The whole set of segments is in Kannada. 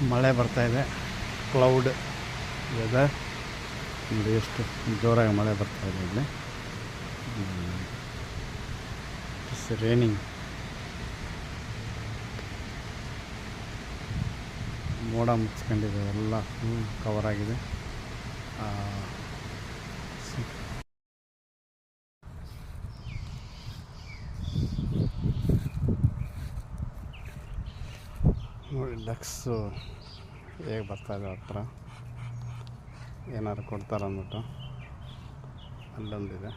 ಮಳೆ ಬರ್ತಾಯಿದೆ, ಕ್ಲೌಡ್ ವೆದರ್. ನೋಡಿ ಎಷ್ಟು ಜೋರಾಗಿ ಮಳೆ ಬರ್ತಾಯಿದೆ ಇಲ್ಲಿ. It's raining. ಮೋಡ ಮುಚ್ಕೊಂಡಿದೆ, ಎಲ್ಲ ಫುಲ್ ಕವರ್ ಆಗಿದೆ. ನೋಡಿ ಡಕ್ಸು ಹೇಗೆ ಬರ್ತಾಯಿದೆ ಹತ್ರ, ಏನಾದ್ರು ಕೊಡ್ತಾರೆ ಅಂದ್ಬಿಟ್ಟು. ಅಲ್ಲೊಂದಿದೆ,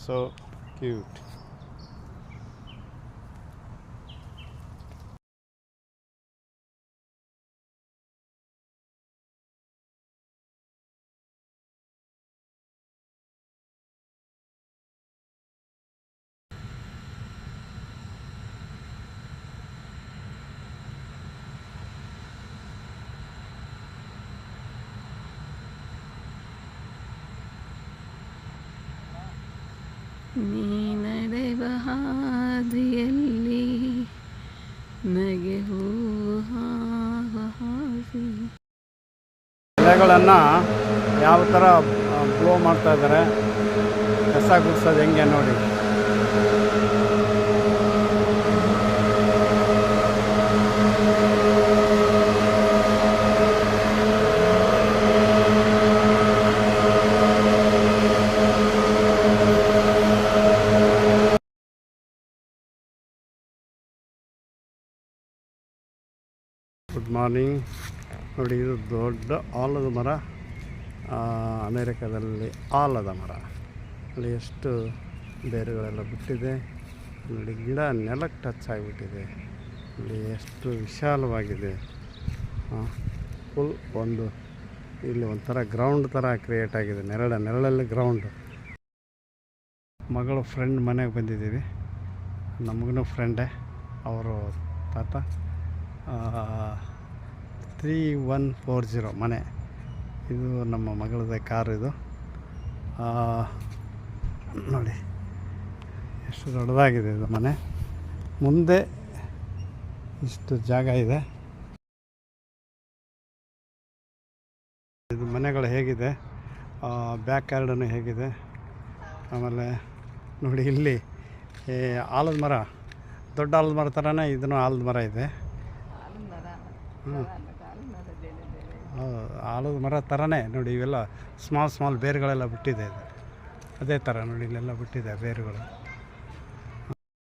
ಸೋ ಕ್ಯೂಟ್. ನೀ ನಡೆವ ಹಾದಿಯಲ್ಲಿ ನಗೆ ಎಲೆಗಳನ್ನು ಯಾವ ಥರ ಬ್ಲೋ ಮಾಡ್ತಾ ಇದ್ದಾರೆ, ಕಸ ಗುಡಿಸೋದು ಹೆಂಗೆ ನೋಡಿ. Good morning. ನೋಡಿ, ಇದು ದೊಡ್ಡ ಆಲದ ಮರ, ಅಮೇರಿಕಾದಲ್ಲಿ ಆಲದ ಮರ. ಅಲ್ಲಿ ಎಷ್ಟು ಬೇರುಗಳೆಲ್ಲ ಬಿಟ್ಟಿದೆ ನೋಡಿ. ಗಿಡ ನೆಲಕ್ಕೆ ಟಚ್ ಆಗಿಬಿಟ್ಟಿದೆ. ಇಲ್ಲಿ ಎಷ್ಟು ವಿಶಾಲವಾಗಿದೆ. ಫುಲ್ ಒಂದು ಇಲ್ಲಿ ಒಂಥರ ಗ್ರೌಂಡ್ ಥರ ಕ್ರಿಯೇಟ್ ಆಗಿದೆ. ನೆರಳಲ್ಲಿ ಗ್ರೌಂಡು. ಮಗಳು ಫ್ರೆಂಡ್ ಮನೆಗೆ ಬಂದಿದ್ದೀವಿ. ನಮಗೂ ಫ್ರೆಂಡೇ, ಅವರು ತಾತ. 3140 ಮನೆ. ಇದು ನಮ್ಮ ಮಗಳದೇ ಕಾರು. ಇದು ನೋಡಿ ಎಷ್ಟು ದೊಡ್ಡದಾಗಿದೆ ಇದು ಮನೆ. ಮುಂದೆ ಇಷ್ಟು ಜಾಗ ಇದೆ. ಇದು ಮನೆಗಳು ಹೇಗಿದೆ, ಬ್ಯಾಕ್ ಯಾರ್ಡನ್ನು ಹೇಗಿದೆ. ಆಮೇಲೆ ನೋಡಿ ಇಲ್ಲಿ ಆಲದ ಮರ, ದೊಡ್ಡ ಆಲದ ಮರ ಥರನೇ ಇದನ್ನು ಆಲದ ಮರ ಇದೆ. ಆಲದ ಮರ ಥರನೇ ನೋಡಿ. ಇವೆಲ್ಲ ಸ್ಮಾಲ್ ಬೇರುಗಳೆಲ್ಲ ಬಿಟ್ಟಿದೆ. ಇದು ಅದೇ ಥರ ನೋಡಿ, ಇಲ್ಲೆಲ್ಲ ಬಿಟ್ಟಿದೆ ಬೇರುಗಳು.